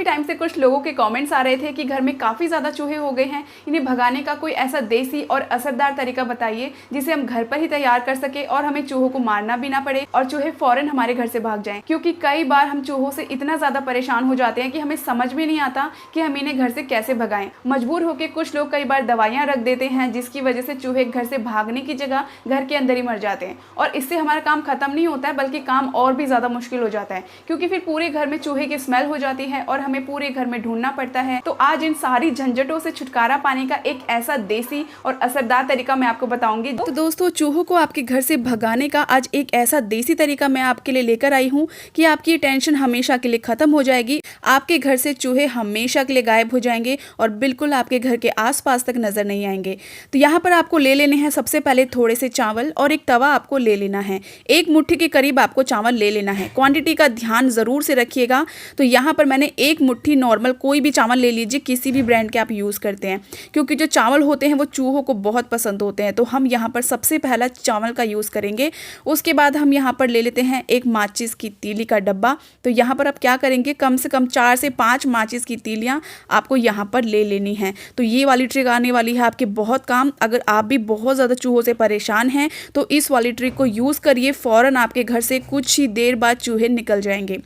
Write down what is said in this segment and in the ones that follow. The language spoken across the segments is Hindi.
काफ़ी टाइम से कुछ लोगों के कमेंट्स आ रहे थे कि घर में काफ़ी ज़्यादा चूहे हो गए हैं, इन्हें भगाने का कोई ऐसा देसी और असरदार तरीका बताइए जिसे हम घर पर ही तैयार कर सके और हमें चूहों को मारना भी ना पड़े और चूहे फौरन हमारे घर से भाग जाएं। क्योंकि कई बार हम चूहों से इतना ज़्यादा परेशान हो जाते हैं कि हमें समझ में नहीं आता कि हम इन्हें घर से कैसे भगाएं। मजबूर होकर कुछ लोग कई बार दवाइयाँ रख देते हैं जिसकी वजह से चूहे घर से भागने की जगह घर के अंदर ही मर जाते हैं और इससे हमारा काम खत्म नहीं होता है बल्कि काम और भी ज़्यादा मुश्किल हो जाता है, क्योंकि फिर पूरे घर में चूहे की स्मेल हो जाती है और हमें पूरे घर में ढूंढना पड़ता है। तो आज इन सारी झंझटों से छुटकारा पाने का एक ऐसा देसी और असरदार तरीका मैं आपको बताऊंगी। तो दोस्तों, चूहों को आपके घर से भगाने का आज एक ऐसा देसी तरीका मैं आपके लिए लेकर आई हूँ कि आपकी टेंशन हमेशा के लिए खत्म हो जाएगी। आपके घर से चूहे हमेशा के लिए गायब हो जाएंगे और बिल्कुल आपके घर के आसपास तक नजर नहीं आएंगे। तो यहाँ पर आपको ले लेने हैं सबसे पहले थोड़े से चावल और एक तवा आपको ले लेना है। एक मुट्ठी के करीब आपको चावल ले लेना है। क्वांटिटी का ध्यान जरूर से रखिएगा। तो यहाँ पर मैंने एक मुट्ठी नॉर्मल कोई भी चावल ले लीजिए, किसी भी ब्रांड के आप यूज़ करते हैं, क्योंकि जो चावल होते हैं वो चूहों को बहुत पसंद होते हैं। तो हम यहाँ पर सबसे पहला चावल का यूज़ करेंगे। उसके बाद हम यहाँ पर ले लेते हैं एक माचिस की तीली का डब्बा। तो यहाँ पर आप क्या करेंगे, कम से कम 4 से 5 माचिस की तीलियाँ आपको यहाँ पर ले लेनी है। तो ये वाली ट्रिक आने वाली है आपके बहुत काम। अगर आप भी बहुत ज़्यादा चूहों से परेशान हैं तो इस वाली ट्रिक को यूज़ करिए, फ़ौरन आपके घर से कुछ ही देर बाद चूहे निकल जाएंगे।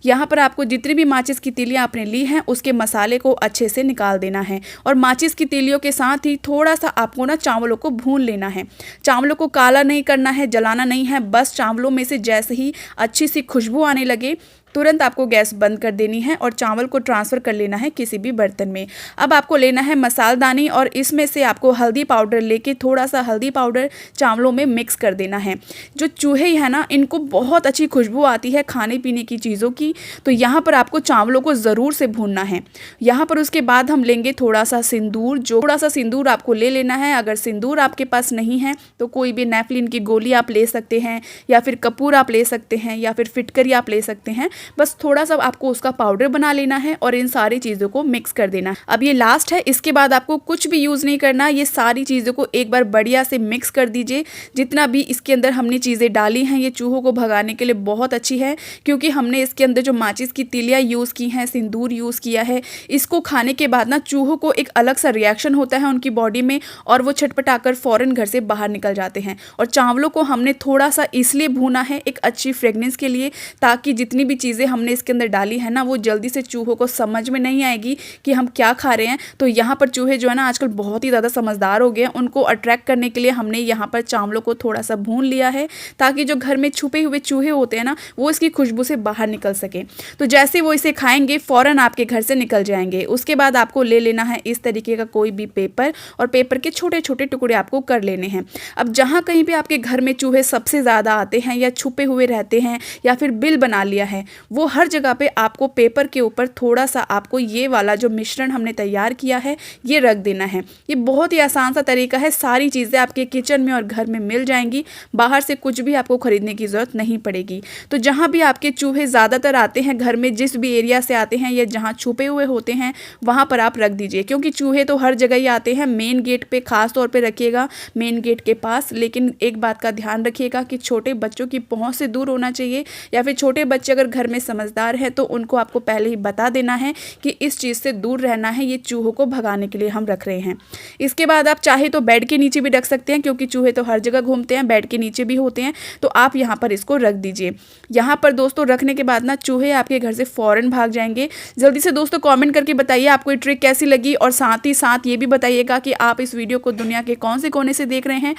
यहाँ पर आपको जितनी भी माचिस की तीलियाँ आपने ली हैं उसके मसाले को अच्छे से निकाल देना है और माचिस की तीलियों के साथ ही थोड़ा सा आपको ना चावलों को भून लेना है। चावलों को काला नहीं करना है, जलाना नहीं है, बस चावलों में से जैसे ही अच्छी सी खुशबू आने लगे तुरंत आपको गैस बंद कर देनी है और चावल को ट्रांसफ़र कर लेना है किसी भी बर्तन में। अब आपको लेना है मसालदानी और इसमें से आपको हल्दी पाउडर लेके थोड़ा सा हल्दी पाउडर चावलों में मिक्स कर देना है। जो चूहे हैं ना, इनको बहुत अच्छी खुशबू आती है खाने पीने की चीज़ों की। तो यहाँ पर आपको चावलों को ज़रूर से भूनना है। यहाँ पर उसके बाद हम लेंगे थोड़ा सा सिंदूर। थोड़ा सा सिंदूर आपको ले लेना है। अगर सिंदूर आपके पास नहीं है तो कोई भी नेफलिन की गोली आप ले सकते हैं या फिर कपूर आप ले सकते हैं या फिर फिटकरी आप ले सकते हैं। बस थोड़ा सा आपको उसका पाउडर बना लेना है और इन सारी चीज़ों को मिक्स कर देना है। अब ये लास्ट है, इसके बाद आपको कुछ भी यूज़ नहीं करना। ये सारी चीज़ों को एक बार बढ़िया से मिक्स कर दीजिए। जितना भी इसके अंदर हमने चीज़ें डाली हैं ये चूहों को भगाने के लिए बहुत अच्छी है, क्योंकि हमने इसके अंदर जो माचिस की तीलियाँ यूज़ की हैं, सिंदूर यूज़ किया है। इसको खाने के बाद ना चूहों को एक अलग सा रिएक्शन होता है उनकी बॉडी में और वो छटपटाकर फ़ौरन घर से बाहर निकल जाते हैं। और चावलों को हमने थोड़ा सा इसलिए भूना है एक अच्छी फ्रेगनेंस के लिए, ताकि जितनी भी चीज़ें हमने इसके अंदर डाली है ना वो जल्दी से चूहों को समझ में नहीं आएगी कि हम क्या खा रहे हैं। तो यहाँ पर चूहे जो है ना आजकल बहुत ही ज़्यादा समझदार हो गए हैं। उनको अट्रैक्ट करने के लिए हमने यहाँ पर चावलों को थोड़ा सा भून लिया है, ताकि जो घर में छुपे हुए चूहे होते हैं ना वो इसकी खुशबू से बाहर निकल सके। तो जैसे वो इसे खाएंगे फ़ौरन आपके घर से निकल जाएंगे। उसके बाद आपको ले लेना है इस तरीके का कोई भी पेपर और पेपर के छोटे छोटे टुकड़े आपको कर लेने हैं। अब जहाँ कहीं भी आपके घर में चूहे सबसे ज़्यादा आते हैं या छुपे हुए रहते हैं या फिर बिल बना लिया है, वो हर जगह पे आपको पेपर के ऊपर थोड़ा सा आपको ये वाला जो मिश्रण हमने तैयार किया है ये रख देना है। ये बहुत ही आसान सा तरीका है। सारी चीज़ें आपके किचन में और घर में मिल जाएंगी। बाहर से कुछ भी आपको खरीदने की ज़रूरत नहीं पड़ेगी। तो जहाँ भी आपके चूहे ज़्यादातर आते हैं घर में, जिस भी एरिया से आते हैं या जहाँ छुपे हुए होते हैं वहाँ पर आप रख दीजिए, क्योंकि चूहे तो हर जगह ही आते हैं। मेन गेट पे खास तौर पे रखिएगा, मेन गेट के पास। लेकिन एक बात का ध्यान रखिएगा कि छोटे बच्चों की पहुँच से दूर होना चाहिए, या फिर छोटे बच्चे अगर घर में समझदार है तो उनको आपको पहले ही बता देना है कि इस चीज़ से दूर रहना है, ये चूहों को भगाने के लिए हम रख रहे हैं। इसके बाद आप चाहे तो बेड के नीचे भी रख सकते हैं, क्योंकि चूहे तो हर जगह घूमते हैं, बेड के नीचे भी होते हैं। तो आप यहाँ पर इसको रख दीजिए। यहाँ पर दोस्तों रखने के बाद ना चूहे आपके घर से फ़ौरन भाग जाएंगे। जल्दी से दोस्तों कमेंट करके बताइए आपको ये ट्रिक कैसी लगी और साथ ही साथ ये भी बताइएगा कि आप इस वीडियो को दुनिया के कौन से कोने से देख रहे हैं।